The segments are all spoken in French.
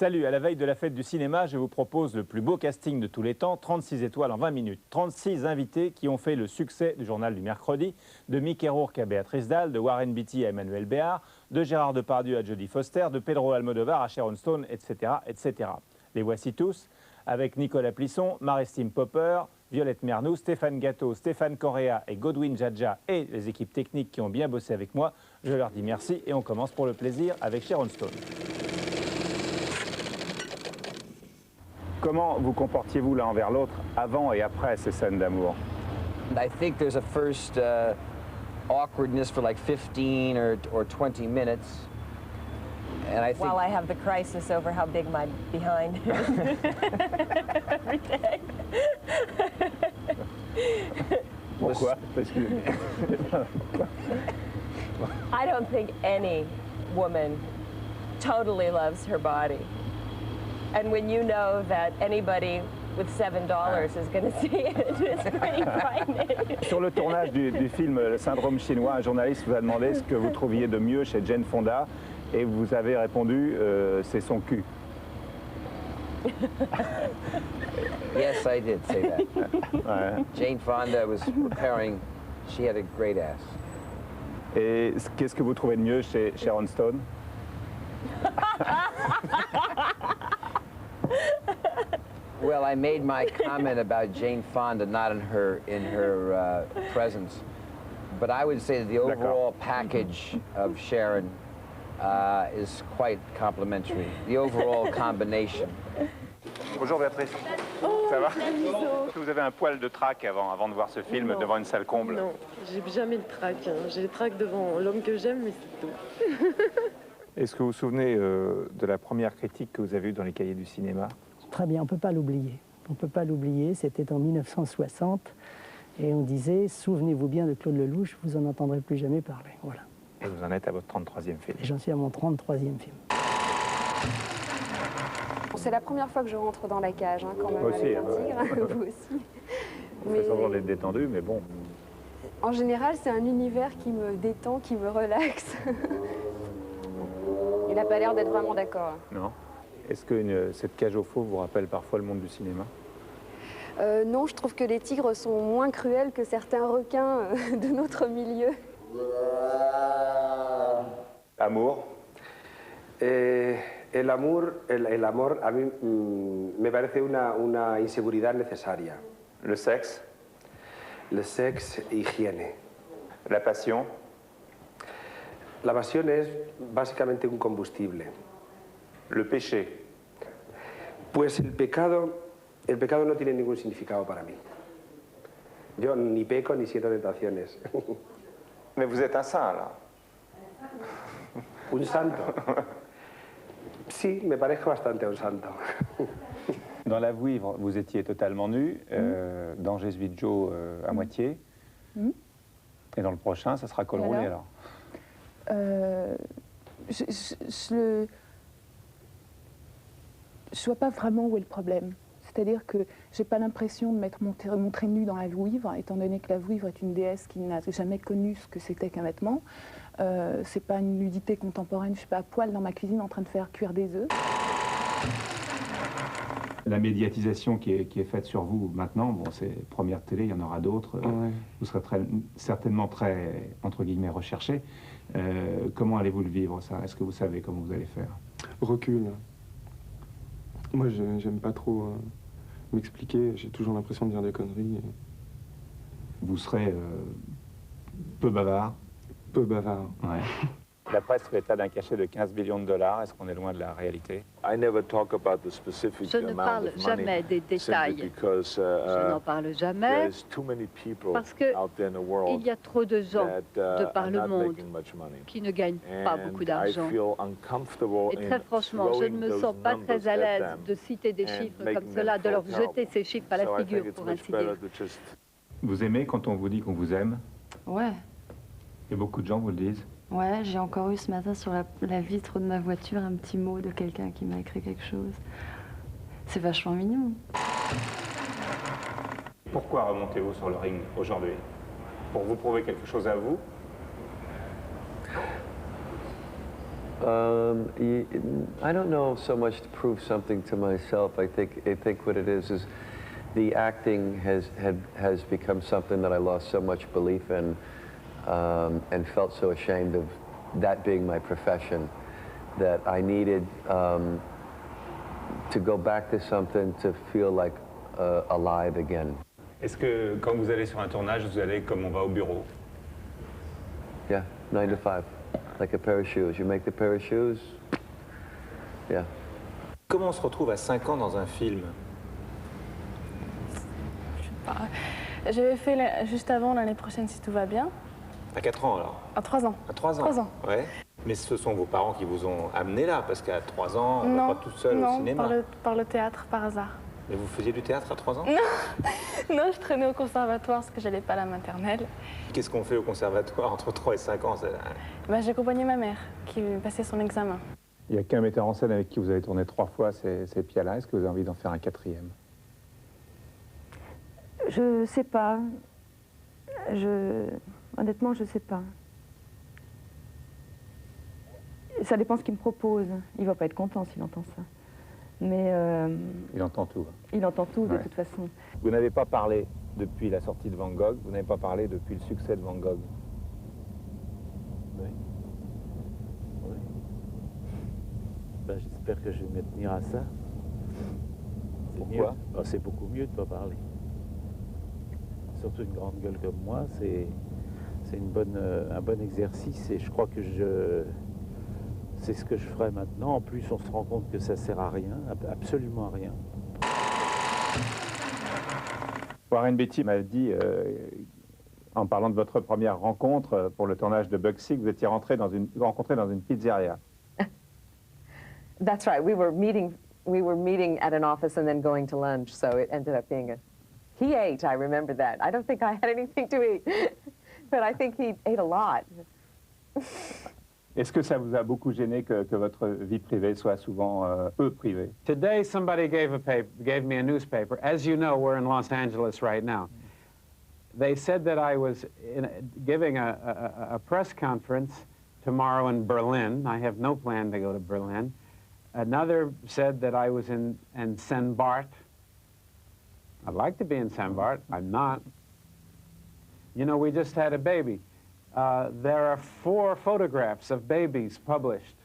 Salut, à la veille de la fête du cinéma, je vous propose le plus beau casting de tous les temps, 36 étoiles en 20 minutes. 36 invités qui ont fait le succès du journal du mercredi, de Mickey Rourke à Béatrice Dalle, de Warren Beatty à Emmanuel Béard, de Gérard Depardieu à Jodie Foster, de Pedro Almodovar à Sharon Stone, etc., etc. Les voici tous, avec Nicolas Plisson, Maristine Popper, Violette Mernou, Stéphane Gâteau, Stéphane Correa et Godwin Jadja et les équipes techniques qui ont bien bossé avec moi. Je leur dis merci et on commence pour le plaisir avec Sharon Stone. Comment vous comportiez-vous l'un envers l'autre avant et après ces scènes d'amour? I think there's a first awkwardness for like 15 or 20 minutes. And I think while I have the crisis over how big my behind is every day. Pourquoi? Parce que... I don't think any woman totally loves her body. And when you know that anybody with $7 is going to see it, it's pretty frightening. Sur le tournage du film Le Syndrome chinois, un journaliste vous a demandé ce que vous trouviez de mieux chez Jane Fonda et vous avez répondu c'est son cul. yes, I did say that. Ouais. Jane Fonda was preparing. She had a great ass. Et qu'est-ce que vous trouvez de mieux chez Sharon Stone? Well, I made my comment about Jane Fonda not in her presence, but I would say that the overall package of Sharon is quite complimentary. The overall combination. Bonjour Béatrice. Ça va? Est-ce que vous avez un poil de trac avant de voir ce film devant une salle comble? Non, j'ai jamais le trac. Hein. J'ai le trac devant l'homme que j'aime, mais c'est tout. Est-ce que vous vous souvenez de la première critique que vous avez eue dans les cahiers du cinéma? Très bien, on ne peut pas l'oublier. On ne peut pas l'oublier, c'était en 1960. Et on disait, souvenez-vous bien de Claude Lelouch, vous n'en entendrez plus jamais parler. Voilà. Et vous en êtes à votre 33e film. Et j'en suis à mon 33e film. C'est la première fois que je rentre dans la cage, hein, quand même, aussi, avec un tigre. Vous aussi. Vous faites semblant d'être détendu, mais bon. En général, c'est un univers qui me détend, qui me relaxe. Il n'a pas l'air d'être vraiment d'accord. Non. Est-ce que cette cage au faux vous rappelle parfois le monde du cinéma? Non, je trouve que les tigres sont moins cruels que certains requins de notre milieu. Amour? El amor a mí me parece una inseguridad necesaria. Le sexe? Le sexe, higiene. La pasión? La pasión es básicamente un combustible. Le péché? Pues el pecado no tiene ningún significado para mí. Yo ni peco ni siento tentaciones. Mais vous êtes un saint, là. Un santo. Sí, me parezco bastante a un santo. Dans La Vouivre, vous étiez totalement nu. Dans Jésuite Joe, à moitié. Et dans le prochain, ça sera col roulé, alors. Je vois pas vraiment où est le problème. C'est-à-dire que j'ai pas l'impression de montrer nu dans la vouivre, étant donné que la vouivre est une déesse qui n'a jamais connu ce que c'était qu'un vêtement. C'est pas une nudité contemporaine, je suis pas à poil dans ma cuisine en train de faire cuire des œufs. La médiatisation qui est faite sur vous maintenant, bon, c'est première télé, il y en aura d'autres. Ouais. Vous serez certainement très, entre guillemets, recherché. Comment allez-vous le vivre, ça? Est-ce que vous savez comment vous allez faire? Recul. Moi, j'aime pas trop m'expliquer. J'ai toujours l'impression de dire des conneries. Vous serez peu bavard? Peu bavard. Ouais. La presse fait état d'un cachet de 15 millions de dollars. Est-ce qu'on est loin de la réalité? Je ne parle jamais des détails. Je n'en parle jamais parce qu'il y a trop de gens de par le monde qui ne gagnent pas beaucoup d'argent. Et très franchement, je ne me sens pas très à l'aise de citer des chiffres comme cela, de leur jeter ces chiffres à la figure, pour ainsi dire. Vous aimez quand on vous dit qu'on vous aime? Ouais. Et beaucoup de gens vous le disent? Ouais, j'ai encore eu ce matin sur la vitre de ma voiture un petit mot de quelqu'un qui m'a écrit quelque chose. C'est vachement mignon. Pourquoi remontez-vous sur le ring aujourd'hui? Pour vous prouver quelque chose à vous? I don't know so much to prove something to myself. I think what it is the acting has become something that I lost so much belief in and felt so ashamed of that being my profession that I needed to go back to something to feel like alive again. Est-ce que quand vous allez sur un tournage, vous allez comme on va au bureau? Yeah, 9 to 5, like a pair of shoes. You make the pair of shoes, yeah. Comment on se retrouve à 5 ans dans un film? J'avais fait juste avant l'année prochaine si tout va bien. À 4 ans alors? À 3 ans. À 3 ans? 3 ans. Ouais. Mais ce sont vos parents qui vous ont amené là, parce qu'à 3 ans, on va pas tout seul au cinéma. Non, par le théâtre, par hasard. Mais vous faisiez du théâtre à 3 ans? Non, non, je traînais au conservatoire parce que j'allais pas à la maternelle. Qu'est-ce qu'on fait au conservatoire entre 3 et 5 ans? J'ai accompagné ma mère qui passait son examen. Il n'y a qu'un metteur en scène avec qui vous avez tourné 3 fois, c'est Piala. Est-ce que vous avez envie d'en faire un 4e? Je sais pas. Honnêtement, je sais pas. Ça dépend ce qu'il me propose. Il va pas être content s'il entend ça. Mais il entend tout. Il entend tout, de toute façon. Vous n'avez pas parlé depuis la sortie de Van Gogh, vous n'avez pas parlé depuis le succès de Van Gogh. Oui. Oui. Ben, j'espère que je vais me tenir à ça. Pourquoi? C'est beaucoup mieux de ne pas parler. Surtout une grande gueule comme moi, c'est un bon exercice et je crois que c'est ce que je ferai maintenant. En plus, on se rend compte que ça sert à rien, absolument à rien. Warren Beatty m'a dit, en parlant de votre première rencontre pour le tournage de Bugsy, que vous étiez rentré rencontré dans une pizzeria. That's right. We were meeting at an office and then going to lunch, so it ended up being he ate, I remember that. I don't think I had anything to eat, but I think he ate a lot. Est-ce que ça vous a beaucoup gêné que votre vie privée soit souvent peu privée? Today somebody gave me a newspaper. As you know, we're in Los Angeles right now. They said that I was giving a press conference tomorrow in Berlin. I have no plan to go to Berlin. Another said that I was in Saint Bart. I'd like to be in Saint Bart. I'm not. You know, we just had a baby. There are 4 photographs of babies published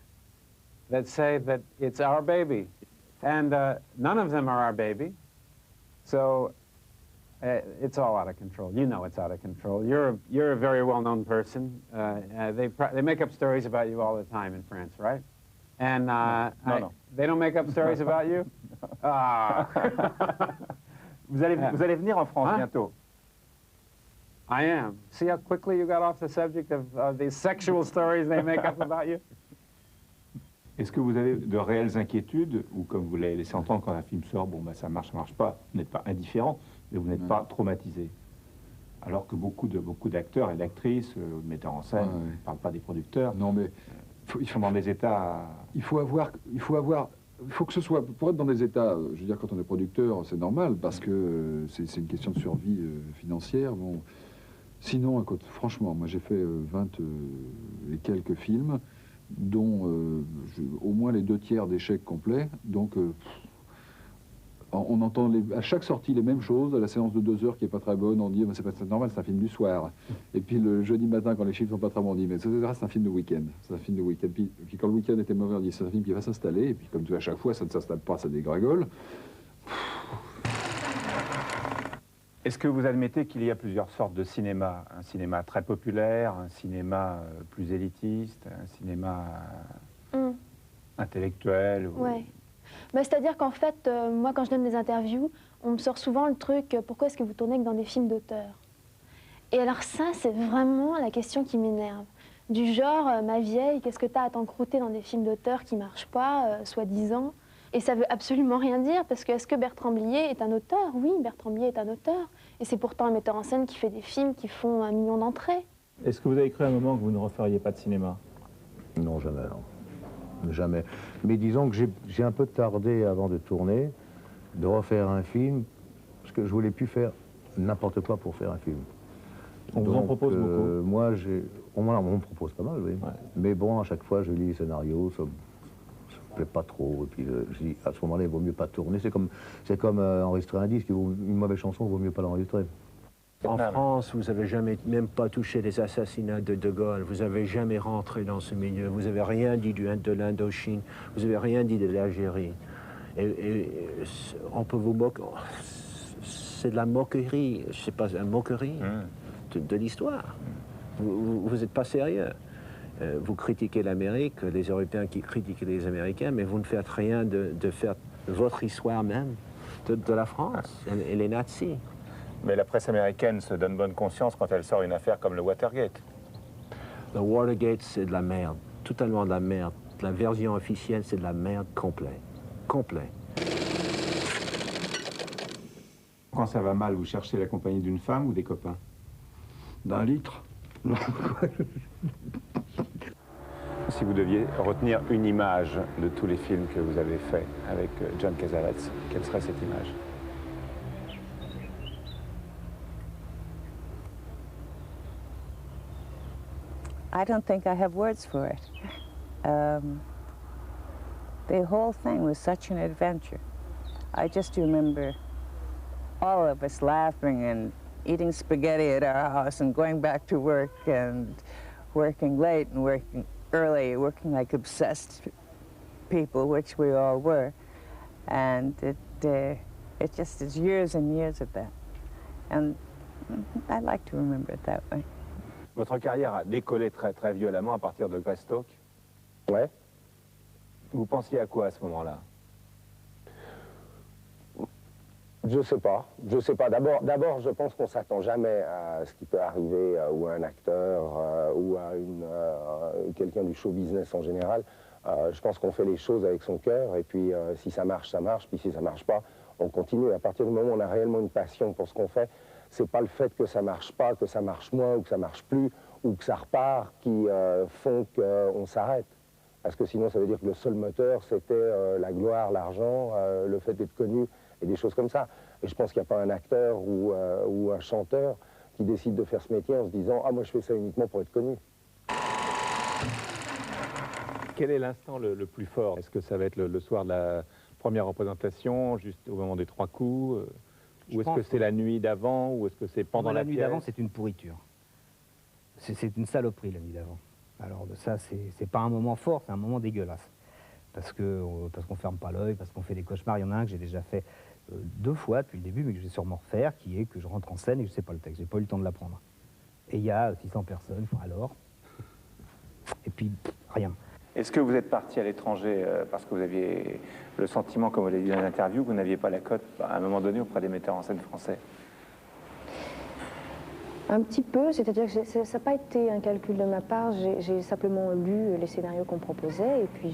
that say that it's our baby. And none of them are our baby. So it's all out of control. You know it's out of control. You're a very well-known person. They make up stories about you all the time in France, right? And no. They don't make up stories about you? Ah. Vous allez venir en France bientôt. I am. See how quickly you got off the subject of these sexual stories they make up about you? Est-ce que vous avez de réelles inquiétudes, ou comme vous l'avez laissé entendre quand un film sort, bon, bah, ça marche pas, vous n'êtes pas indifférent, mais vous n'êtes pas traumatisé? Alors que beaucoup d'acteurs et d'actrices, metteurs en scène, ne parlent pas des producteurs. Non, mais ils sont dans des états... Il faut que ce soit, pour être dans des états, je veux dire, quand on est producteur, c'est normal, parce que c'est une question de survie financière. Bon. Sinon, écoute, franchement, moi j'ai fait 20 et quelques films, dont au moins les 2 tiers d'échecs complets. Donc, on entend à chaque sortie les mêmes choses. À la séance de 2 heures qui n'est pas très bonne, on dit c'est pas normal, c'est un film du soir. Et puis le jeudi matin, quand les films sont pas très bons, on dit mais c'est un film de week-end. C'est un film de week-end. Puis quand le week-end était mauvais, on dit c'est un film qui va s'installer. Et puis comme tout à chaque fois, ça ne s'installe pas, ça dégringole. Est-ce que vous admettez qu'il y a plusieurs sortes de cinéma? Un cinéma très populaire, un cinéma plus élitiste, un cinéma intellectuel ou... Ouais. Bah, c'est-à-dire qu'en fait, moi, quand je donne des interviews, on me sort souvent le truc « Pourquoi est-ce que vous tournez que dans des films d'auteur ?» Et alors ça, c'est vraiment la question qui m'énerve. Du genre, ma vieille, qu'est-ce que t'as à t'encrouter dans des films d'auteur qui marchent pas, soi-disant? Et ça veut absolument rien dire, parce que est-ce que Bertrand Blier est un auteur? Oui, Bertrand Blier est un auteur. Et c'est pourtant un metteur en scène qui fait des films qui font 1 million d'entrées. Est-ce que vous avez cru à un moment que vous ne referiez pas de cinéma? Non, jamais, non. Jamais. Mais disons que j'ai un peu tardé avant de tourner, de refaire un film, parce que je voulais plus faire n'importe quoi pour faire un film. On vous en propose beaucoup. Moi, on me propose pas mal, oui. Ouais. Mais bon, à chaque fois, je lis les scénarios, ça me plaît pas trop. Et puis je dis, à ce moment-là, il vaut mieux pas tourner. C'est comme enregistrer un disque. Une mauvaise chanson, il vaut mieux pas l'enregistrer. En France, vous n'avez jamais même pas touché les assassinats de De Gaulle. Vous n'avez jamais rentré dans ce milieu. Vous n'avez rien dit de l'Indochine. Vous n'avez rien dit de l'Algérie. Et on peut vous moquer. C'est de la moquerie. Je sais pas, une moquerie de l'histoire. Vous n'êtes pas sérieux. Vous critiquez l'Amérique, les Européens qui critiquent les Américains, mais vous ne faites rien de faire votre histoire même, de la France et les nazis. Mais la presse américaine se donne bonne conscience quand elle sort une affaire comme le Watergate. Le Watergate, c'est de la merde, totalement de la merde. La version officielle, c'est de la merde complet. Complet. Quand ça va mal, vous cherchez la compagnie d'une femme ou des copains? D'un litre. Si vous deviez retenir une image de tous les films que vous avez faits avec John Cassavetes, quelle serait cette image? I don't think I have words for it. The whole thing was such an adventure. I just remember all of us laughing and eating spaghetti at our house and going back to work and working late and working early, working like obsessed people, which we all were. And it just is years and years of that. And I like to remember it that way. Votre carrière a décollé très violemment à partir de Greystoke. Ouais. Vous pensiez à quoi à ce moment-là? Je sais pas. D'abord, je pense qu'on s'attend jamais à ce qui peut arriver ou à un acteur ou à quelqu'un du show business en général. Je pense qu'on fait les choses avec son cœur et puis si ça marche, ça marche. Puis si ça marche pas, on continue. À partir du moment où on a réellement une passion pour ce qu'on fait, c'est pas le fait que ça marche pas, que ça marche moins ou que ça marche plus ou que ça repart qui font qu'on s'arrête. Parce que sinon, ça veut dire que le seul moteur, c'était la gloire, l'argent, le fait d'être connu et des choses comme ça. Et je pense qu'il n'y a pas un acteur ou un chanteur qui décide de faire ce métier en se disant « Ah, moi, je fais ça uniquement pour être connu ». Quel est l'instant le plus fort? Est-ce que ça va être le soir de la première représentation, juste au moment des 3 coups? Ou est-ce que c'est la nuit d'avant? Ou est-ce que c'est pendant la nuit d'avant, c'est une pourriture. C'est une saloperie, la nuit d'avant. Alors ça, c'est pas un moment fort, c'est un moment dégueulasse. Parce qu'on ferme pas l'œil, parce qu'on fait des cauchemars. Il y en a un que j'ai déjà fait 2 fois depuis le début, mais que je vais sûrement refaire, qui est que je rentre en scène et que je sais pas le texte. J'ai pas eu le temps de l'apprendre. Et il y a 600 personnes, alors. Et puis, rien. Est-ce que vous êtes parti à l'étranger parce que vous aviez le sentiment, comme vous l'avez dit dans l'interview, que vous n'aviez pas la cote à un moment donné auprès des metteurs en scène français? Un petit peu, c'est-à-dire que ça n'a pas été un calcul de ma part, j'ai simplement lu les scénarios qu'on proposait et puis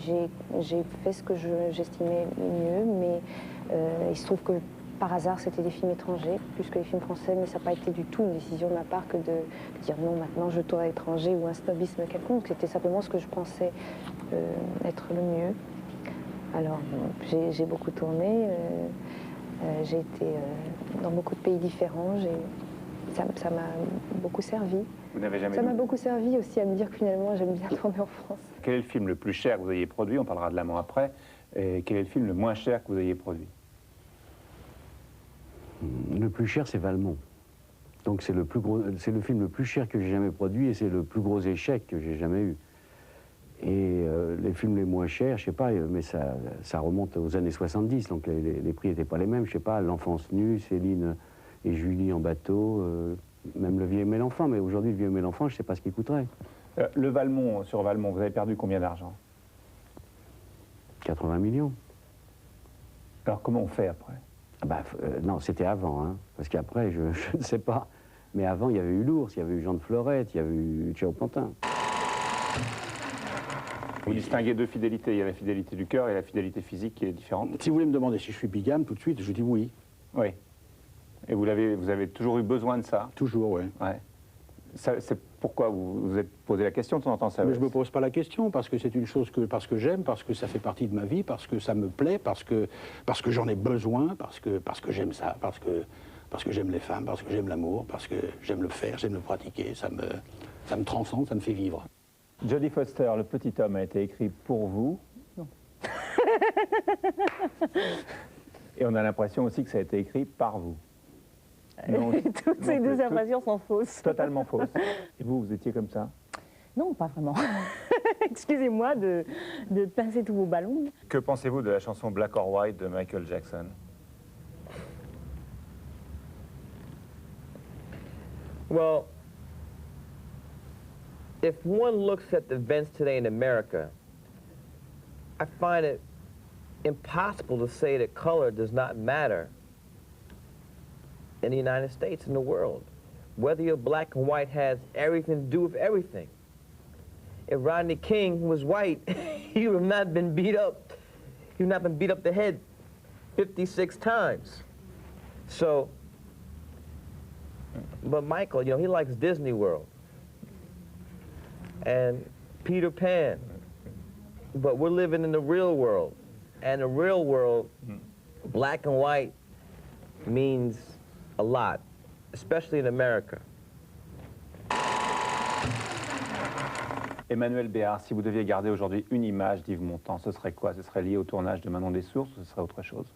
j'ai fait ce que j'estimais mieux, mais il se trouve que par hasard c'était des films étrangers plus que les films français, mais ça n'a pas été du tout une décision de ma part que de dire non, maintenant je tourne à l'étranger ou un snobisme quelconque, c'était simplement ce que je pensais être le mieux. Alors j'ai beaucoup tourné, j'ai été dans beaucoup de pays différents, ça m'a beaucoup servi. Vous n'avez jamais Ça m'a beaucoup servi aussi à me dire que finalement j'aime bien tourner en France. Quel est le film le plus cher que vous ayez produit? On parlera de l'amant après. Et quel est le film le moins cher que vous ayez produit? Le plus cher, c'est Valmont. Donc c'est le film le plus cher que j'ai jamais produit et c'est le plus gros échec que j'ai jamais eu. Et les films les moins chers, je sais pas, mais ça remonte aux années 70, donc les prix n'étaient pas les mêmes. Je sais pas, L'Enfance nue, Céline et Julie en bateau, même Le Vieux aimé l'enfant, mais aujourd'hui Le Vieux aimé l'enfant, je sais pas ce qu'il coûterait. Le Valmont, sur Valmont, vous avez perdu combien d'argent? 80 millions. Alors comment on fait après? Non, c'était avant, hein, parce qu'après, je ne sais pas. Mais avant, il y avait eu l'Ours, il y avait eu Jean de Florette, il y avait eu Ciao Pantin. Vous distinguez 2 fidélités, il y a la fidélité du cœur et la fidélité physique qui est différente. Si vous voulez me demander si je suis bigame, tout de suite, je dis oui. Oui. Et vous avez toujours eu besoin de ça? Toujours, oui. Ouais. C'est pourquoi vous vous êtes posé la question de temps en temps, ça? Mais je ne me pose pas la question, parce que c'est une chose parce que j'aime, parce que ça fait partie de ma vie, parce que ça me plaît, parce que j'en ai besoin, parce que j'aime ça, parce parce que j'aime les femmes, parce que j'aime l'amour, parce que j'aime le faire, j'aime le pratiquer, ça me transcende, ça me fait vivre. Jodie Foster, Le Petit Homme a été écrit pour vous. Non. Et on a l'impression aussi que ça a été écrit par vous. Non, toutes ces deux impressions sont fausses. Totalement fausses. Et vous, vous étiez comme ça? Non, pas vraiment. Excusez-moi de pincer tous vos ballons. Que pensez-vous de la chanson Black or White de Michael Jackson? Well, if one looks at the events today in America, I find it impossible to say that color does not matter in the United States and the world. Whether you're black and white has everything to do with everything. If Rodney King was white, he would have not been beat up. He would not have been beat up the head 56 times. So, but Michael, you know, he likes Disney World and Peter Pan. But we're living in the real world. And the real world, black and white means a lot, especially in America. Emmanuelle Béard, si vous deviez garder aujourd'hui une image d'Yves Montand, ce serait quoi? Ce serait lié au tournage de Manon des Sources ou ce serait autre chose?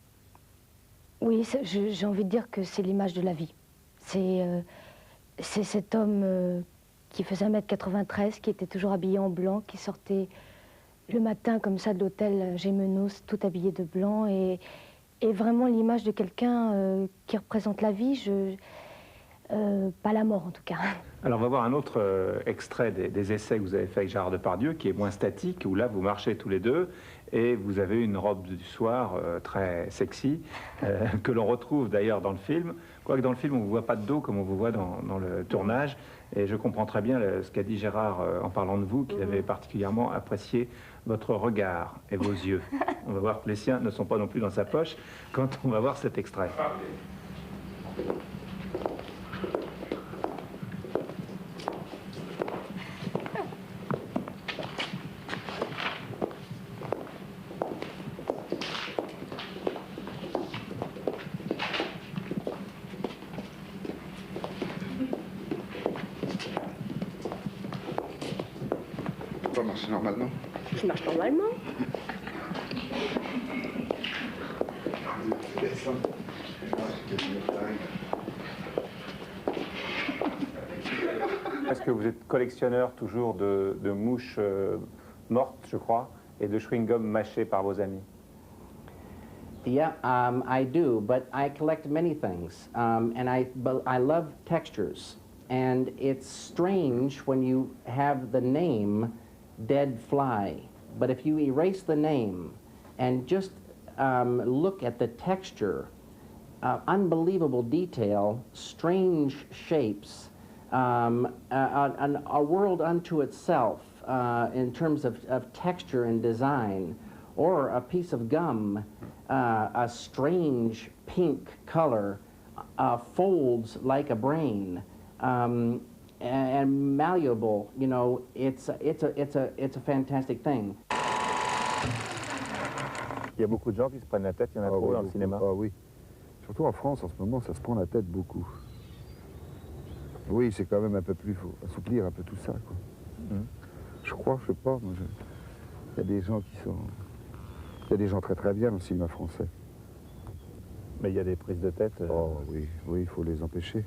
Oui, j'ai envie de dire que c'est l'image de la vie. C'est cet homme qui faisait 1m93, qui était toujours habillé en blanc, qui sortait le matin comme ça de l'hôtel Gémenos, tout habillé de blanc, et vraiment l'image de quelqu'un qui représente la vie, pas la mort en tout cas. Alors on va voir un autre extrait des essais que vous avez fait avec Gérard Depardieu, qui est moins statique, où là vous marchez tous les deux, et vous avez une robe du soir très sexy, que l'on retrouve d'ailleurs dans le film. Quoique dans le film on ne vous voit pas de dos comme on vous voit dans le tournage, et je comprends très bien ce qu'a dit Gérard en parlant de vous, qu'il avait particulièrement apprécié votre regard et vos yeux. On va voir que les siens ne sont pas non plus dans sa poche quand on va voir cet extrait. Tu vas marcher normalement? Je marche normalement. Est-ce que vous êtes collectionneur toujours de mouches mortes, je crois, et de chewing-gum mâchés par vos amis? Yeah, I do, but I collect many things, and I love textures. And it's strange when you have the name Dead Fly, but if you erase the name and just look at the texture, unbelievable detail, strange shapes, a world unto itself in terms of texture and design, or a piece of gum, a strange pink color, folds like a brain. And malleable, you know, it's a fantastic thing. Il y a beaucoup de gens qui se prennent la tête, il y en a trop dans le cinéma. Ah oui, surtout en France en ce moment, ça se prend la tête beaucoup. Oui, c'est quand même un peu plus, faut assouplir un peu tout ça, quoi. Je crois, je sais pas, il y a des gens qui sont, il y a des gens très très bien dans le cinéma français. Mais il y a des prises de tête. Oh oui, oui, il faut les empêcher.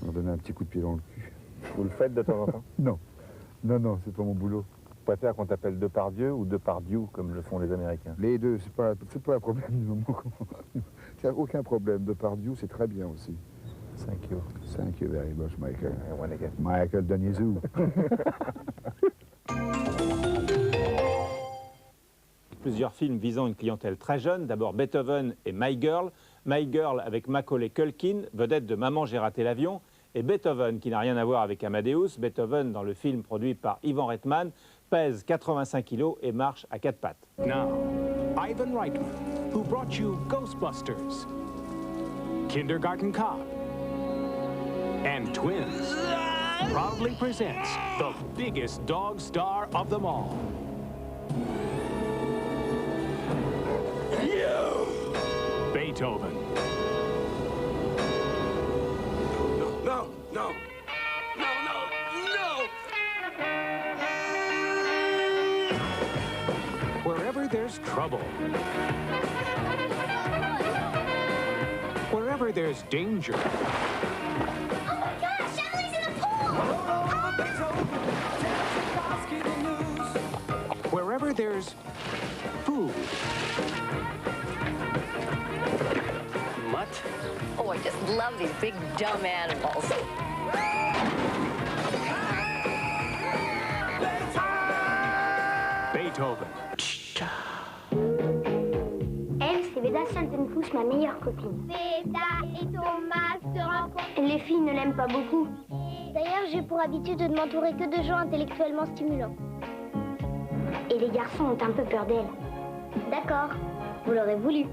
Leur donner un petit coup de pied dans le cul. Vous le faites de temps en temps? Non, non, non, c'est pas mon boulot. Vous préférez qu'on t'appelle Depardieu ou Depardieu, comme le font les Américains? Les deux, c'est pas un problème du moment. Il n'y a aucun problème. Depardieu, c'est très bien aussi. Thank you. Thank you very much, Michael. Michael Doniezou. Plusieurs films visant une clientèle très jeune. D'abord Beethoven et My Girl. My Girl avec Macaulay Culkin, vedette de Maman, j'ai raté l'avion. Et Beethoven, qui n'a rien à voir avec Amadeus. Beethoven, dans le film produit par Ivan Reitman, pèse 85 kilos et marche à quatre pattes. Now, Ivan Reitman, who brought you Ghostbusters, Kindergarten Cop, and Twins, proudly presents the biggest dog star of them all. Beethoven. trouble. Wherever there's danger. Oh my gosh, Emily's in the pool! Wherever there's food. Mutt? Oh, I just love these big dumb animals. Beethoven. Elle, c'est Veda Saltenfuss, ma meilleure copine. Veda et Thomas se rencontrent. Les filles ne l'aiment pas beaucoup. D'ailleurs, j'ai pour habitude de ne m'entourer que de gens intellectuellement stimulants. Et les garçons ont un peu peur d'elle. D'accord, vous l'aurez voulu.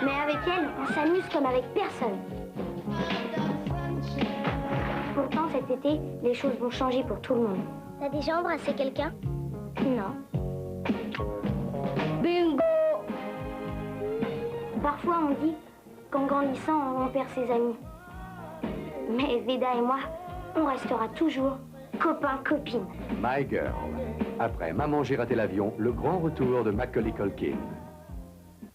Mais avec elle, on s'amuse comme avec personne. Pourtant, cet été, les choses vont changer pour tout le monde. T'as déjà embrassé quelqu'un? Non. Bingo! Parfois, on dit qu'en grandissant, on perd ses amis. Mais Veda et moi, on restera toujours copains-copines. My Girl. Après Maman, j'ai raté l'avion, le grand retour de Macaulay Culkin.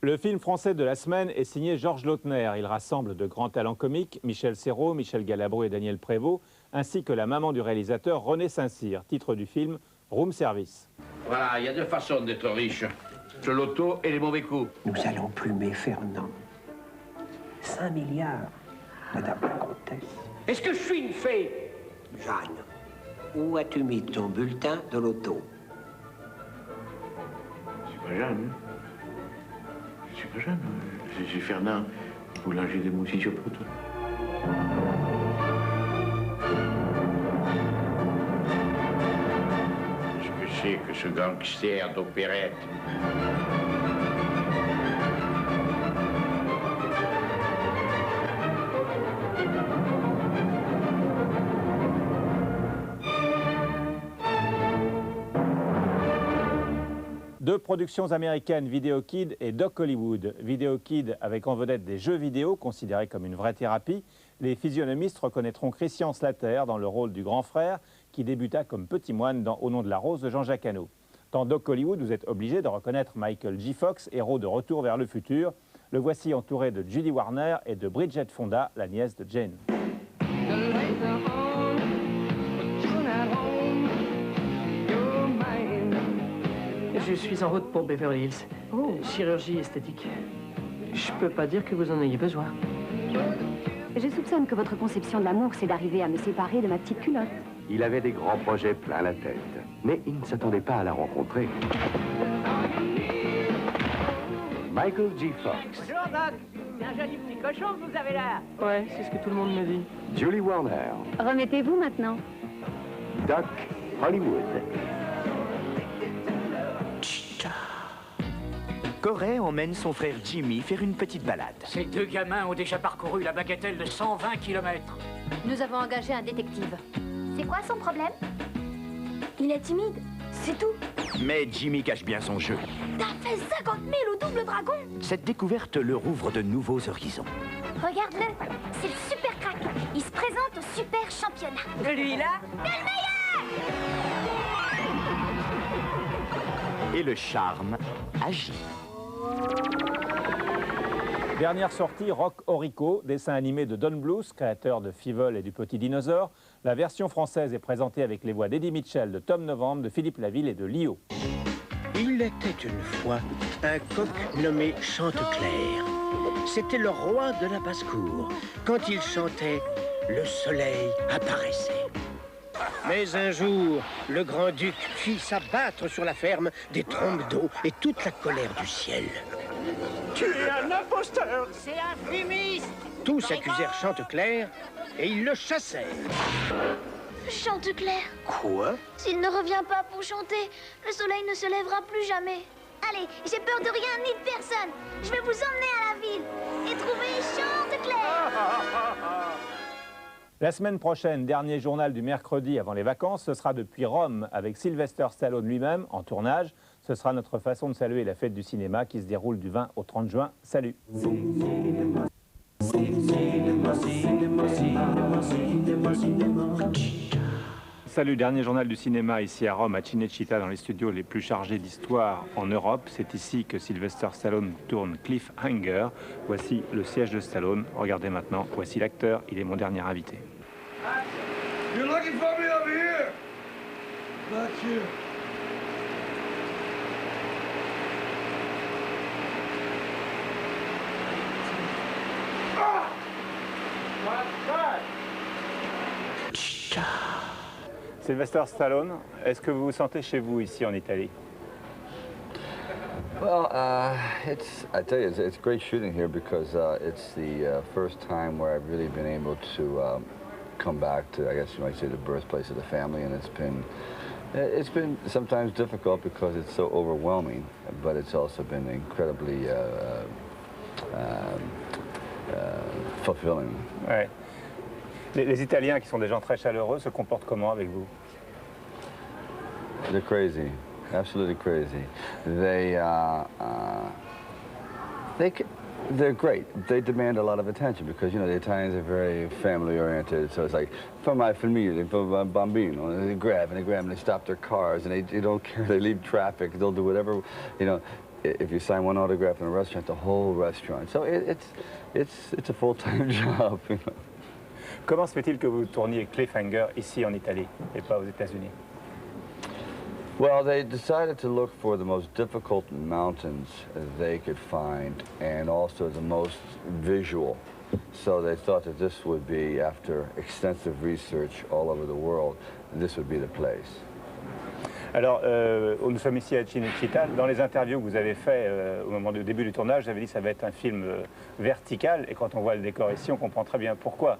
Le film français de la semaine est signé Georges Lautner. Il rassemble de grands talents comiques, Michel Serrault, Michel Galabru et Daniel Prévost, ainsi que la maman du réalisateur, René Saint-Cyr. Titre du film, Room Service. Voilà, il y a deux façons d'être riche. Le loto et les mauvais coups. Nous allons plumer Fernand. 5 milliards, Madame la Comtesse. Est-ce que je suis une fée? Jeanne, où as-tu mis ton bulletin de loto? Je suis pas jeune. Je suis pas jeune. Je suis Fernand, boulanger de Moussy-sur-Prout. Ce que c'est que ce gangster d'opérette. Deux productions américaines, Video Kid et Doc Hollywood. Video Kid avec en vedette des jeux vidéo, considérés comme une vraie thérapie. Les physionomistes reconnaîtront Christian Slater dans le rôle du grand frère, qui débuta comme petit moine dans Au nom de la rose de Jean-Jacques Hano. Dans Doc Hollywood, vous êtes obligé de reconnaître Michael J. Fox, héros de Retour vers le futur. Le voici entouré de Judy Warner et de Bridget Fonda, la nièce de Jane. Je suis en route pour Beverly Hills. Chirurgie esthétique. Je peux pas dire que vous en ayez besoin. Je soupçonne que votre conception de l'amour, c'est d'arriver à me séparer de ma petite culotte. Il avait des grands projets plein la tête, mais il ne s'attendait pas à la rencontrer. Michael J. Fox, Bonjour, Doc. C'est un joli petit cochon que vous avez là. Ouais, c'est ce que tout le monde me dit. Julie Warner, Remettez-vous maintenant. Doc Hollywood. Corey emmène son frère Jimmy faire une petite balade. Ces deux gamins ont déjà parcouru la bagatelle de 120 km. Nous avons engagé un détective. C'est quoi son problème? Il est timide, c'est tout. Mais Jimmy cache bien son jeu. T'as fait 50 000 au double dragon? Cette découverte le rouvre de nouveaux horizons. Regarde-le, c'est le super crack. Il se présente au super championnat. Lui là? C'est le meilleur! Et le charme agit. Dernière sortie, Rock Orico, dessin animé de Don Bluth, créateur de Fievel et du Petit Dinosaure. La version française est présentée avec les voix d'Eddie Mitchell, de Tom Novembre, de Philippe Laville et de Lio. Il était une fois un coq nommé Chanteclair. C'était le roi de la basse-cour. Quand il chantait, le soleil apparaissait. Mais un jour, le grand-duc fit s'abattre sur la ferme des trompes d'eau et toute la colère du ciel. Tu es un imposteur! C'est un fumiste! Tous accusèrent Chanteclair et ils le chassèrent. Chanteclair, Quoi? s'il ne revient pas pour chanter, le soleil ne se lèvera plus jamais. Allez, j'ai peur de rien ni de personne. Je vais vous emmener à la ville et trouver Chanteclair. La semaine prochaine, dernier journal du mercredi avant les vacances, ce sera depuis Rome avec Sylvester Stallone lui-même en tournage. Ce sera notre façon de saluer la fête du cinéma qui se déroule du 20 au 30 juin. Salut! Salut, dernier journal du cinéma ici à Rome, à Cinecittà, dans les studios les plus chargés d'histoire en Europe. C'est ici que Sylvester Stallone tourne Cliffhanger. Voici le siège de Stallone. Regardez maintenant, voici l'acteur, il est mon dernier invité. You're looking for me over here. Not you. Sylvester Stallone, est-ce que vous vous sentez chez vous ici en Italie? Well, I tell you, it's great shooting here because it's the first time where I've really been able to come back to, I guess you might say, the birthplace of the family, and it's been sometimes difficult because it's so overwhelming, but it's also been incredibly fulfilling. Ouais. Les Italiens, qui sont des gens très chaleureux, se comportent comment avec vous? They're crazy, absolutely crazy. They're great. They demand a lot of attention because, you know, the Italians are very family-oriented. So it's like, for my famiglia, for bambino, and they grab and they stop their cars, and they don't care. They leave traffic. They'll do whatever, you know. If you sign one autograph in a restaurant, the whole restaurant. So it's a full-time job, you know. Comment se fait-il que vous tourniez Cliffhanger ici en Italie et pas aux États-Unis? Well, they decided to look for the most difficult mountains they could find and also the most visual. So they thought that this would be, after extensive research all over the world, this would be the place. Alors, nous sommes ici à Cinecittà. Dans les interviews que vous avez faites au moment du début du tournage, vous avez dit que ça va être un film vertical. Et quand on voit le décor ici, on comprend très bien pourquoi.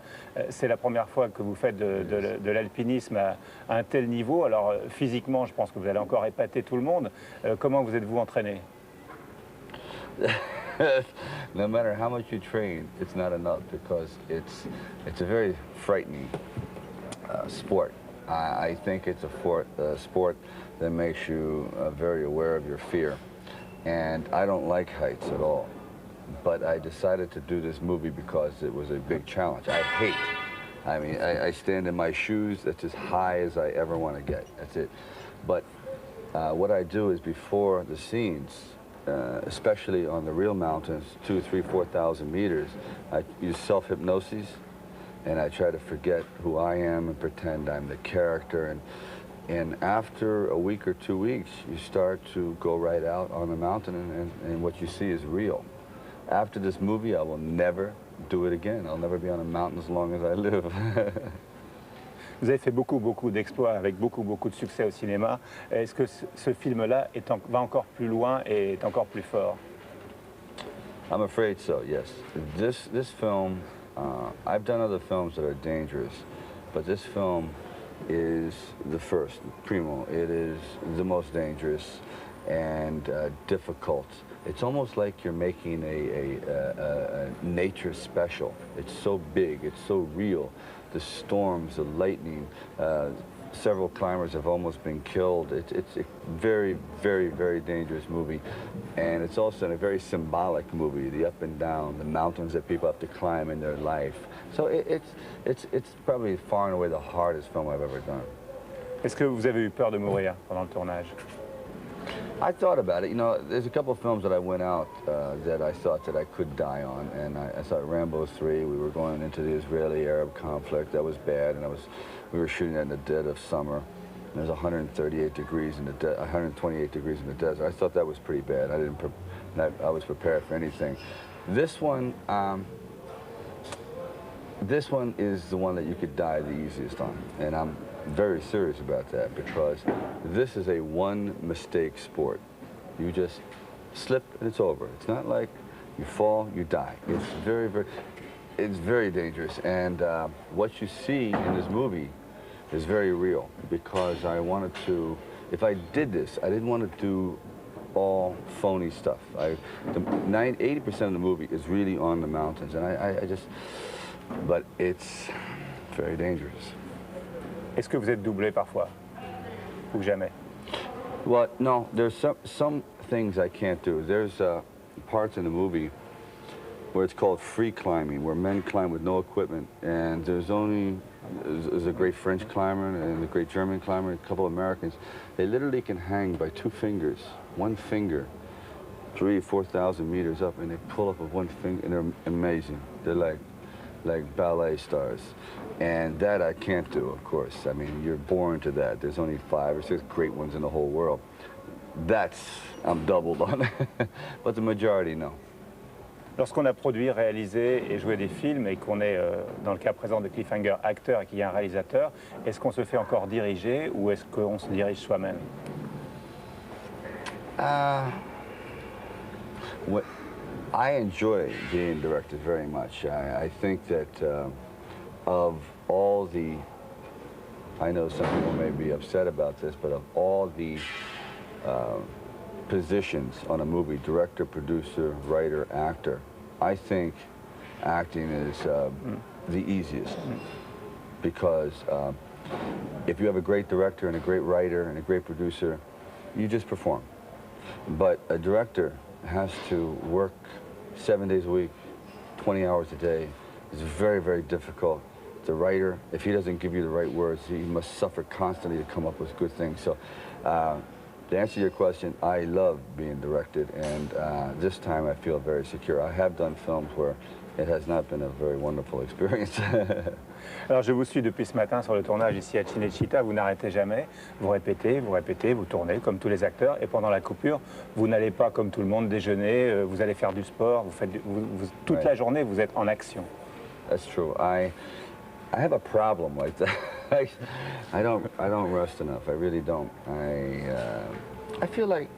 C'est la première fois que vous faites de l'alpinisme à un tel niveau. Alors, physiquement, je pense que vous allez encore épater tout le monde. Comment vous êtes-vous entraîné? No matter how much you train, it's not enough because it's a very frightening sport. I think it's a sport that makes you very aware of your fear. And I don't like heights at all. But I decided to do this movie because it was a big challenge. I mean, I stand in my shoes. That's as high as I ever want to get. That's it. But what I do is before the scenes, especially on the real mountains, 2,000, 3,000, 4,000 meters, I use self-hypnosis. And I try to forget who I am and pretend I'm the character. And after a week or 2 weeks, you start to go right out on the mountain, and what you see is real. After this movie, I will never do it again. I'll never be on a mountain as long as I live. Vous avez fait beaucoup d'exploits avec beaucoup de succès au cinéma. Est-ce que ce film-là va encore plus loin et est encore plus fort? I'm afraid so, yes. This film, I've done other films that are dangerous, but this film is the first, primo. It is the most dangerous and difficult. It's almost like you're making a nature special. It's so big, it's so real. The storms, the lightning, several climbers have almost been killed. It's a very dangerous movie. And it's also a very symbolic movie, the up and down, the mountains that people have to climb in their life. So it's probably far and away the hardest film I've ever done. Est-ce que vous avez eu peur de mourir pendant le tournage? I thought about it. You know, there's a couple of films that I went out that I thought that I could die on, and I thought Rambo 3. We were going into the Israeli-Arab conflict. That was bad, and we were shooting that in the dead of summer. And there's 138 degrees in the 128 degrees in the desert. I thought that was pretty bad. I was prepared for anything. This one is the one that you could die the easiest on, and I'm very serious about that because this is a one-mistake sport. You just slip and it's over. It's not like you fall, you die. It's very dangerous. And what you see in this movie is very real because I wanted to, if I did this, I didn't want to do all phony stuff. 80% of the movie is really on the mountains, and I just, but it's very dangerous. Est-ce que vous êtes doublé parfois? Ou jamais? Well, no, there's some things I can't do. There's parts in the movie where it's called free climbing, where men climb with no equipment, and there's only There's a great French climber and a great German climber, a couple of Americans. They literally can hang by 2 fingers, 1 finger, 3,000 or 4,000 meters up, and they pull up with 1 finger, and they're amazing. They're like ballet stars. And that I can't do, of course. I mean, you're born to that. There's only 5 or 6 great ones in the whole world. I'm doubled on. But the majority, no. Lorsqu'on a produit, réalisé et joué des films et qu'on est, dans le cas présent de Cliffhanger, acteur et qu'il y a un réalisateur, est-ce qu'on se fait encore diriger ou est-ce qu'on se dirige soi-même? I enjoy being directed very much. I think that of all the, I know some people may be upset about this, but of all the positions on a movie, director, producer, writer, actor, I think acting is the easiest because if you have a great director and a great writer and a great producer, you just perform. But a director has to work 7 days a week, 20 hours a day. It's very, very difficult. The writer, if he doesn't give you the right words, he must suffer constantly to come up with good things. So to answer your question, I love being directed, and this time I feel very secure. I have done films where it has not been a very wonderful experience. Alors je vous suis depuis ce matin sur le tournage ici à Cinecittà, vous n'arrêtez jamais, vous répétez, vous tournez comme tous les acteurs, et pendant la coupure, vous n'allez pas comme tout le monde déjeuner, vous allez faire du sport, toute la journée vous êtes en action. That's true. I have a problem like that. I don't rest enough. I really don't. I feel like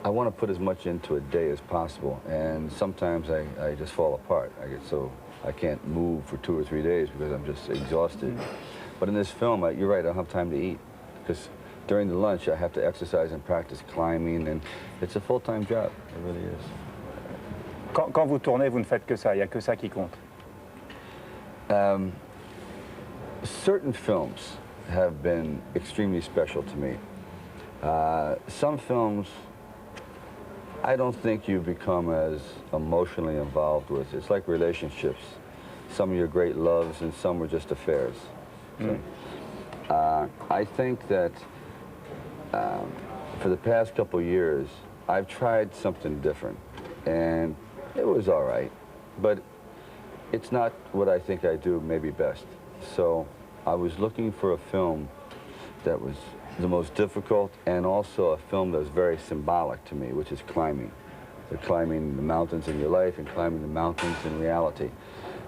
I want to put as much into a day as possible, and sometimes I just fall apart. I can't move for 2 or 3 days because I'm just exhausted. But in this film, you're right, I don't have time to eat because during the lunch I have to exercise and practice climbing, and it's a full-time job. It really is. Quand vous tournez, vous ne faites que ça. Il n'y a que ça qui compte. Certain films have been extremely special to me. Some films I don't think you become as emotionally involved with. It's like relationships. Some of your great loves and some were just affairs. I think that for the past couple years, I've tried something different, and it was all right, but it's not what I think I do maybe best. So I was looking for a film that was the most difficult and also a film that was very symbolic to me, which is climbing. So climbing the mountains in your life and climbing the mountains in reality.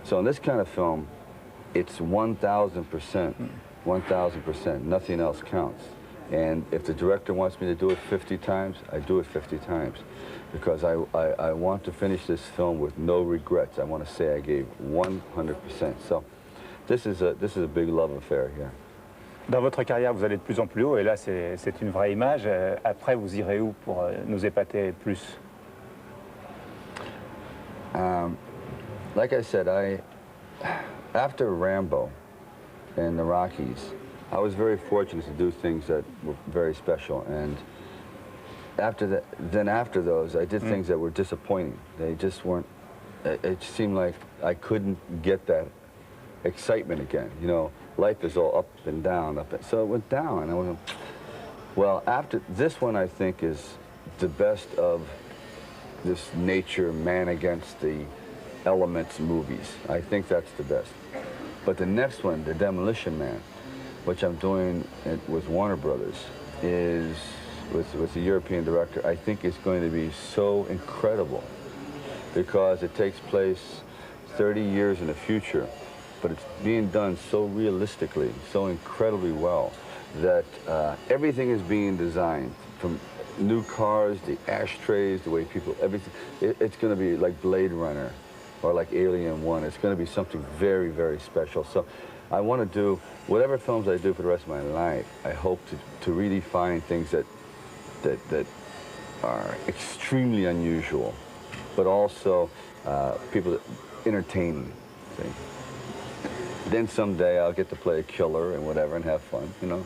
So in this kind of film, it's 1,000%, 1,000%, nothing else counts. And if the director wants me to do it 50 times, I do it 50 times. Because I want to finish this film with no regrets. I want to say I gave 100%. So this is a big love affair here. Dans votre carrière, vous allez de plus en plus haut, et là, c'est une vraie image. Après, vous irez où pour nous épater plus? Like I said, after Rambo and the Rockies, I was very fortunate to do things that were very special. And after those, I did things that were disappointing. They just weren't. It seemed like I couldn't get that excitement again. You know, life is all up and down, so it went down. And I went, well, after this one, I think is the best of this nature, man against the elements movies. I think that's the best. But the next one, The Demolition Man, which I'm doing with Warner Brothers, is with the European director, I think is going to be so incredible because it takes place 30 years in the future, but it's being done so realistically, so incredibly well, that everything is being designed, from new cars, the ashtrays, the way people, everything. It's going to be like Blade Runner or like Alien 1. It's going to be something very, very special. So I want to do whatever films I do for the rest of my life. I hope to really find things that are extremely unusual, but also people that entertaining. See? Then someday I'll get to play a killer and whatever and have fun, you know,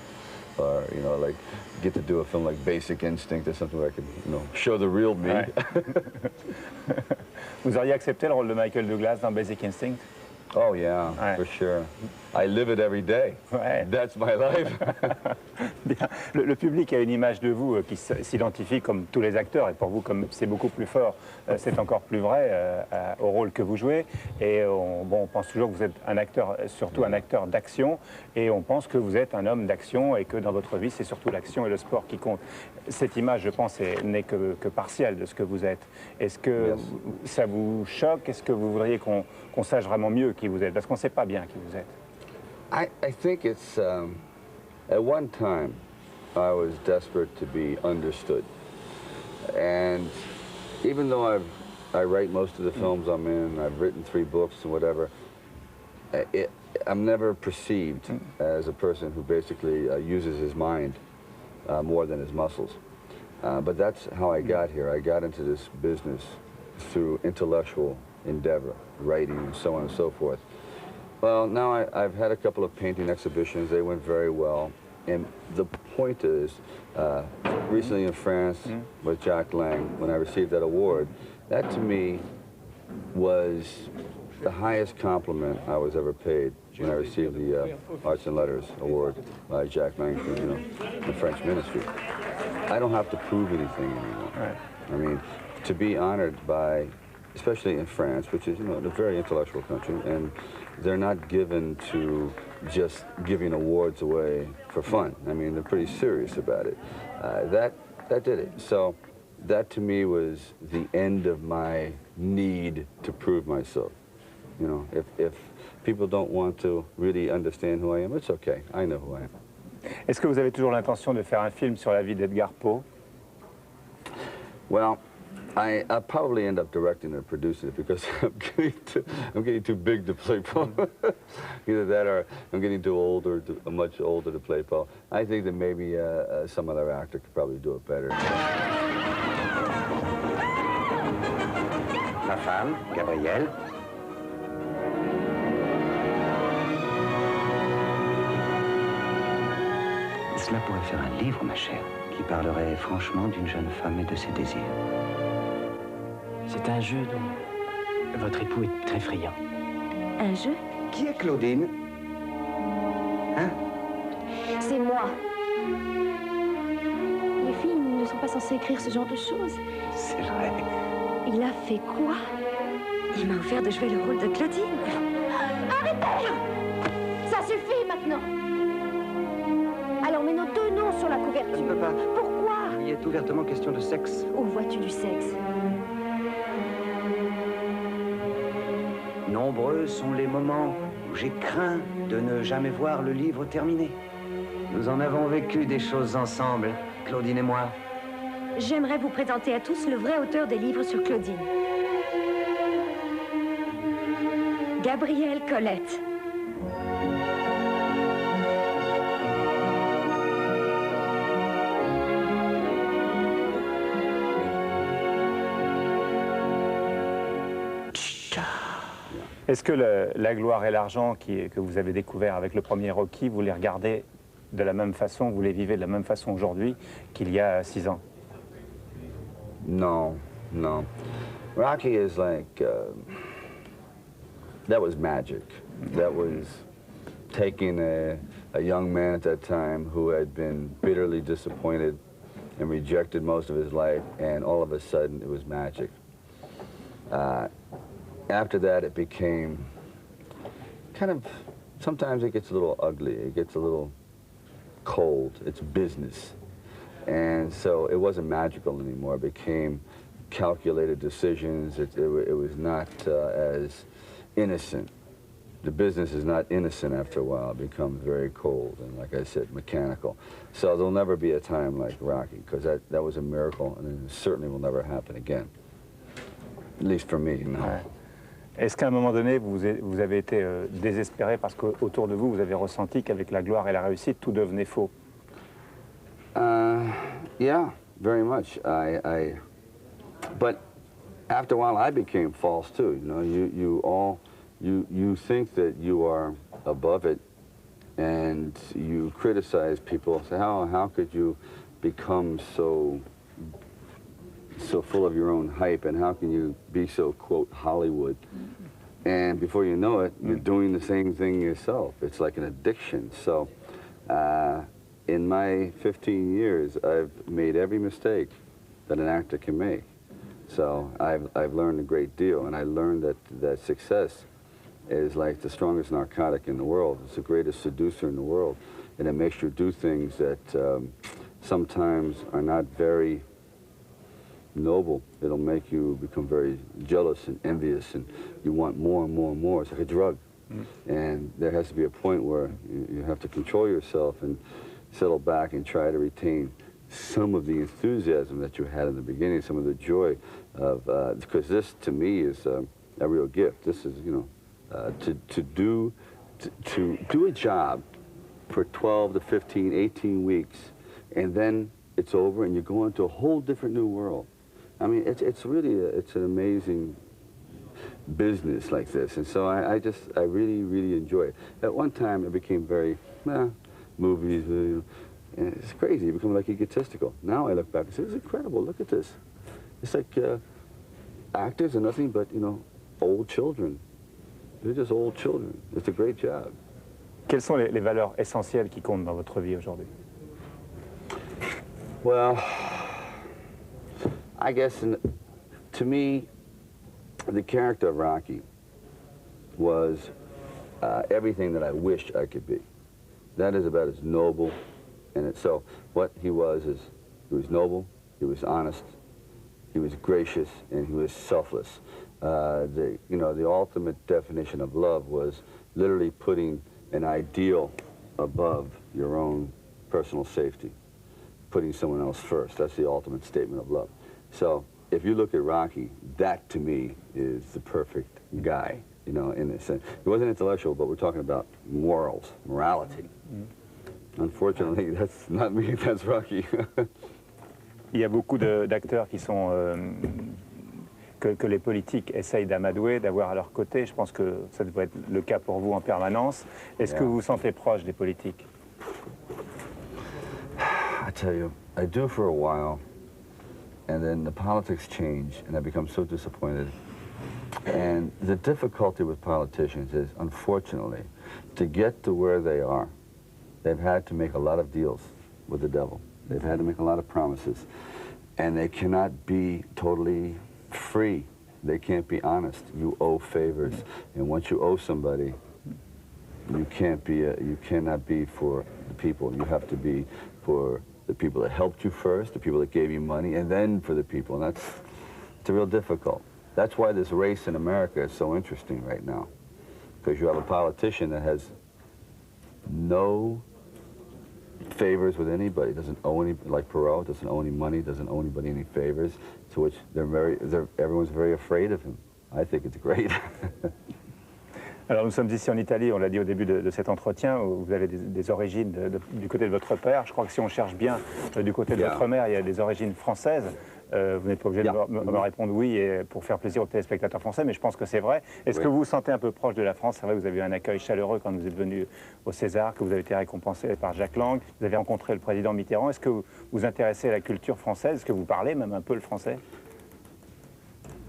or you know, like get to do a film like Basic Instinct or something where I can, you know, show the real me. Ouais. Vous auriez accepté le rôle de Michael Douglas dans Basic Instinct? Oh yeah, for sure. I live it every day. That's my life. Bien. Le public a une image de vous qui s'identifie comme tous les acteurs, et pour vous, comme c'est beaucoup plus fort, c'est encore plus vrai au rôle que vous jouez. Et on pense toujours que vous êtes un acteur, surtout un acteur d'action, et on pense que vous êtes un homme d'action et que dans votre vie, c'est surtout l'action et le sport qui comptent. Cette image, je pense, n'est que partielle de ce que vous êtes. Est-ce que ça vous choque? Est-ce que vous voudriez qu'on sache vraiment mieux qui vous êtes? Parce qu'on ne sait pas bien qui vous êtes. I think it's, at one time, I was desperate to be understood. And even though I write most of the films I'm in, I've written 3 books and whatever, I'm never perceived as a person who basically uses his mind more than his muscles. But that's how I got here. I got into this business through intellectual endeavor, writing and so on and so forth. Well, now I've had a couple of painting exhibitions. They went very well. And the point is, recently in France with Jack Lang, when I received that award, that to me was the highest compliment I was ever paid when I received the Arts and Letters Award by Jack Lang from the French Ministry. I don't have to prove anything anymore. I mean, to be honored by, especially in France, which is, a very intellectual country, and they're not given to just giving awards away for fun. I mean, they're pretty serious about it. That did it. So that to me was the end of my need to prove myself. If people don't want to really understand who I am, it's okay. I know who I am. Est-ce que vous avez toujours l'intention de faire un film sur la vie d'Edgar Poe? Well, I'll probably end up directing or producing it because I'm getting too big to play Poe. Either that or I'm getting too old or much older to play Poe. I think that maybe some other actor could probably do it better. Ma femme, Gabrielle. Cela pourrait faire un livre, ma chère, qui parlerait franchement d'une jeune femme et de ses désirs. C'est un jeu dont votre époux est très friand. Un jeu? Qui est Claudine? Hein? C'est moi. Les filles ne sont pas censées écrire ce genre de choses. C'est vrai. Il a fait quoi? Il m'a offert de jouer le rôle de Claudine. Arrêtez! Ça suffit maintenant! Alors mets nos 2 noms sur la couverture. Je ne peux pas. Pourquoi? Il est ouvertement question de sexe. Où vois-tu du sexe? Nombreux sont les moments où j'ai craint de ne jamais voir le livre terminé. Nous en avons vécu des choses ensemble, Claudine et moi. J'aimerais vous présenter à tous le vrai auteur des livres sur Claudine. Gabrielle Colette. Est-ce que la gloire et l'argent que vous avez découvert avec le premier Rocky, vous les regardez de la même façon, vous les vivez de la même façon aujourd'hui qu'il y a 6 ans? No. Rocky is like, that was magic. That was taking a young man at that time who had been bitterly disappointed and rejected most of his life, and all of a sudden it was magic. After that, it became kind of, sometimes it gets a little ugly. It gets a little cold. It's business. And so it wasn't magical anymore. It became calculated decisions. It was not as innocent. The business is not innocent after a while. It becomes very cold and, like I said, mechanical. So there'll never be a time like Rocky, because that was a miracle, and it certainly will never happen again. At least for me, no. Ouais. Est-ce qu'à un moment donné, vous avez été désespéré parce qu'autour de vous, vous avez ressenti qu'avec la gloire et la réussite, tout devenait faux? Yeah, very much. But after a while, I became false too. You think that you are above it, and you criticize people. Say, how could you become so full of your own hype, and how can you be so, quote, Hollywood? And before you know it, you're doing the same thing yourself. It's like an addiction. So in my 15 years, I've made every mistake that an actor can make. So I've learned a great deal, and I learned that success is like the strongest narcotic in the world. It's the greatest seducer in the world, and it makes you do things that sometimes are not very noble. It'll make you become very jealous and envious, and you want more and more and more. It's like a drug. And there has to be a point where you have to control yourself and settle back and try to retain some of the enthusiasm that you had in the beginning, some of the joy of, because this to me is a real gift. This is, you know, to do a job for 12 to 15, 18 weeks, and then it's over and you go into a whole different new world. I mean, it's really, it's an amazing business like this, and so I really, really enjoy it. At one time, it became very, movies, and it's crazy. You become like egotistical. Now I look back and say, it's incredible. Look at this. It's like actors are nothing but, you know, old children. They're just old children. It's a great job. Quelles sont les valeurs essentielles qui comptent dans votre vie aujourd'hui? Well, I guess to me, the character of Rocky was everything that I wished I could be. That is about as noble, and so what he was is he was noble, he was honest, he was gracious, and he was selfless. The ultimate definition of love was literally putting an ideal above your own personal safety, putting someone else first. That's the ultimate statement of love. So if you look at Rocky, that to me is the perfect guy, you know, in this sense. He wasn't intellectual, but we're talking about morals, morality. Unfortunately, that's not me, that's Rocky. Il y a beaucoup d'acteurs qui sont que les politiques essayent d'amadouer, d'avoir à leur côté. Je pense que ça devrait être le cas pour vous en permanence. Est-ce que vous vous sentez proche des politiques? I tell you, I do for a while, and then the politics change, and I become so disappointed. And the difficulty with politicians is, unfortunately, to get to where they are, they've had to make a lot of deals with the devil. They've had to make a lot of promises, and they cannot be totally free. They can't be honest. You owe favors, and once you owe somebody, you cannot be for the people. You have to be for the people that helped you first, the people that gave you money, and then for the people. And it's real difficult. That's why this race in America is so interesting right now, because you have a politician that has no favors with anybody, doesn't owe any, like Perot, doesn't owe any money, doesn't owe anybody any favors, to which everyone's very afraid of him. I think it's great. Alors nous sommes ici en Italie, on l'a dit au début de cet entretien, où vous avez des origines du côté de votre père. Je crois que si on cherche bien du côté de votre mère, il y a des origines françaises. Vous n'êtes pas obligé de me répondre oui et pour faire plaisir aux téléspectateurs français, mais je pense que c'est vrai. Est-ce que vous vous sentez un peu proche de la France? C'est vrai que vous avez eu un accueil chaleureux quand vous êtes venu au César, que vous avez été récompensé par Jacques Lang. Vous avez rencontré le président Mitterrand. Est-ce que vous vous intéressez à la culture française? Est-ce que vous parlez même un peu le français?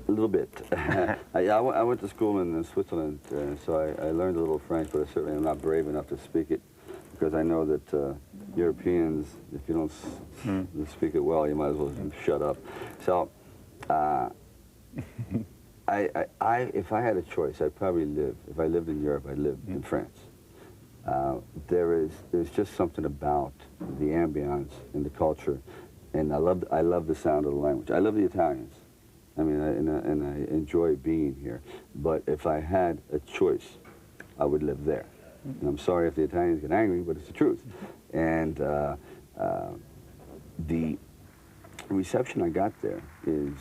A little bit. I went to school in Switzerland, so I learned a little French, but I certainly am not brave enough to speak it, because I know that Europeans, if you don't speak it well, you might as well shut up. So, if I had a choice, I'd probably live. If I lived in Europe, I'd live in France. There's just something about the ambiance and the culture, and I love the sound of the language. I love the Italians. I mean, and I enjoy being here. But if I had a choice, I would live there. And I'm sorry if the Italians get angry, but it's the truth. And the reception I got there is,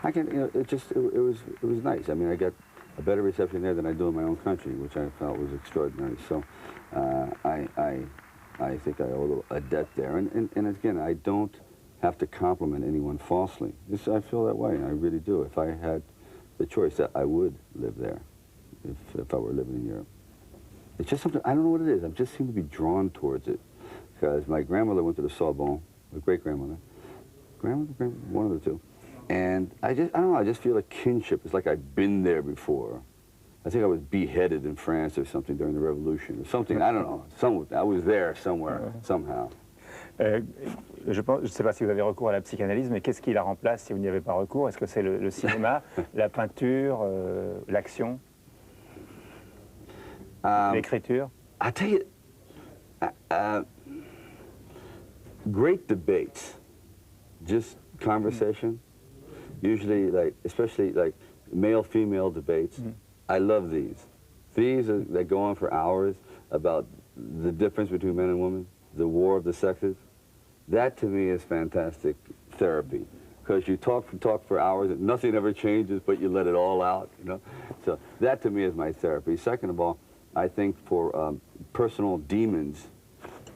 it was nice. I mean, I got a better reception there than I do in my own country, which I felt was extraordinary. So I think I owe a debt there. And again, I don't have to compliment anyone falsely. I feel that way, I really do. If I had the choice, I would live there if I were living in Europe. It's just something, I don't know what it is, I just seem to be drawn towards it. Because my grandmother went to the Sorbonne, my great-grandmother, one of the two, And I don't know, I just feel a kinship. It's like I've been there before. I think I was beheaded in France or something during the Revolution, or something, I don't know. I was there somewhere, somehow. Je ne sais pas si vous avez recours à la psychanalyse, mais qu'est-ce qui la remplace si vous n'y avez pas recours? Est-ce que c'est le cinéma, la peinture, l'action, l'écriture? I tell you, great debates, just conversation, usually especially male-female debates. I love these. These they go on for hours about the difference between men and women, the war of the sexes. That to me is fantastic therapy, because you talk for hours and nothing ever changes, but you let it all out, you know. So that to me is my therapy. Second of all, I think for personal demons,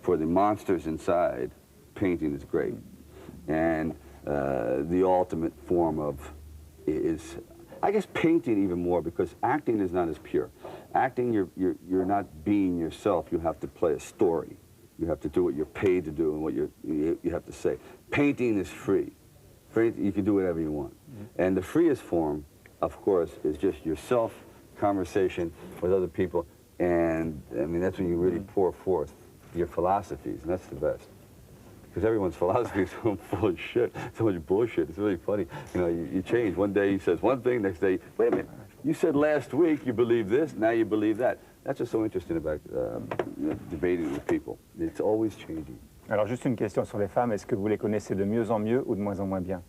for the monsters inside, painting is great. And the ultimate form of is, I guess, painting even more, because acting is not as pure. Acting, you're not being yourself. You have to play a story. You have to do what you're paid to do and what you have to say. Painting is free. You can do whatever you want. And the freest form, of course, is just yourself, conversation with other people, and I mean, that's when you really pour forth your philosophies, and that's the best. Because everyone's philosophy is so full of shit, so much bullshit. It's really funny. You know, you change. One day he says one thing, next day, wait a minute, you said last week you believe this, now you believe that. That's what's so interesting about debating with people. It's always changing. Alors, juste une question sur les femmes. Est-ce que vous les connaissez de mieux en mieux ou de moins en moins bien?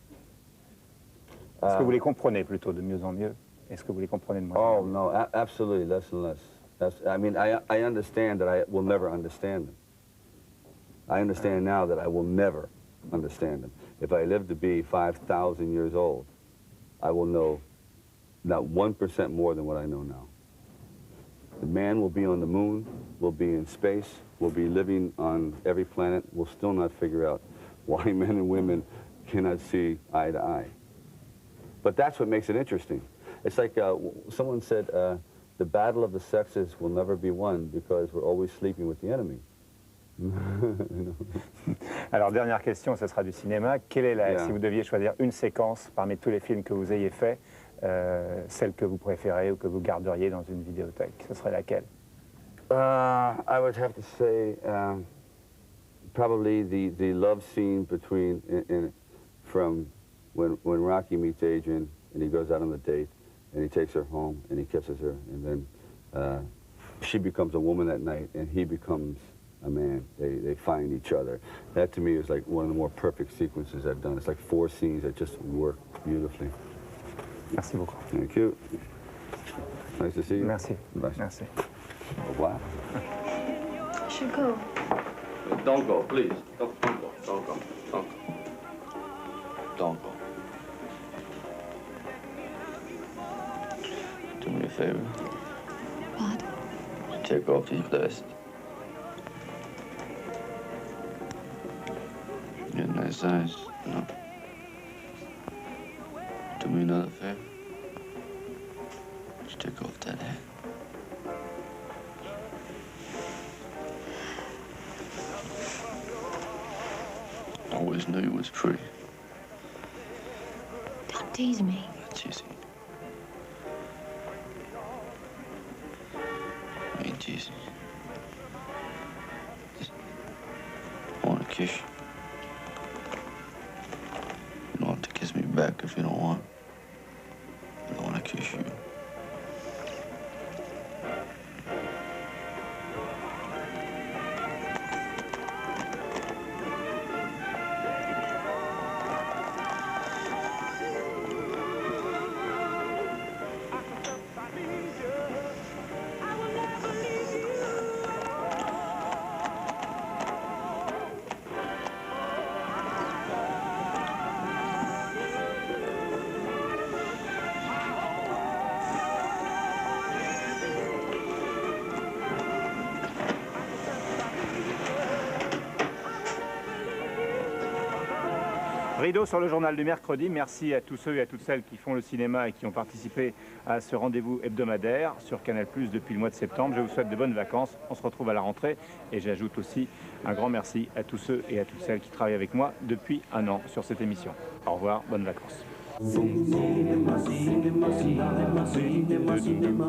Est-ce que vous les comprenez plutôt de mieux en mieux? Est-ce que vous les comprenez de moins en mieux? Oh, no, absolutely, less and less. I mean, I understand that I will never understand them. I understand now that I will never understand them. If I live to be 5,000 years old, I will know not 1% more than what I know now. The man will be on the moon, will be in space, will be living on every planet, will still not figure out why men and women cannot see eye to eye. But that's what makes it interesting. It's like someone said, the battle of the sexes will never be won because we're always sleeping with the enemy. Alors, dernière question, ce sera du cinéma. Quelle est si vous deviez choisir une séquence parmi tous les films que vous ayez faits, celle que vous préférez ou que vous garderiez dans une vidéothèque, ce serait laquelle? I would have to say probably the love scene from when Rocky meets Adrian and he goes out on the date and he takes her home and he kisses her, and then she becomes a woman that night and he becomes a man. They find each other. That to me is like one of the more perfect sequences I've done. It's like 4 scenes that just work beautifully. Merci beaucoup. Thank you. Nice to see you. Merci. Bye. Merci. Au revoir. I should go. Don't go, please. Don't go. Don't go. Don't go. Don't go. Do me a favor. What? Take off these glasses. You have nice eyes, you know. Do me another favor. Just take off that hat. Always knew you was pretty. Don't tease me. I'm not teasing you. I ain't teasing you. Just, I want to kiss you. You don't have to kiss me back if you don't want. I want to kiss you. Rideau sur le journal du mercredi. Merci à tous ceux et à toutes celles qui font le cinéma et qui ont participé à ce rendez-vous hebdomadaire sur Canal+ depuis le mois de septembre. Je vous souhaite de bonnes vacances. On se retrouve à la rentrée. Et j'ajoute aussi un grand merci à tous ceux et à toutes celles qui travaillent avec moi depuis 1 an sur cette émission. Au revoir, bonnes vacances. Cinéma, cinéma, cinéma, cinéma, cinéma.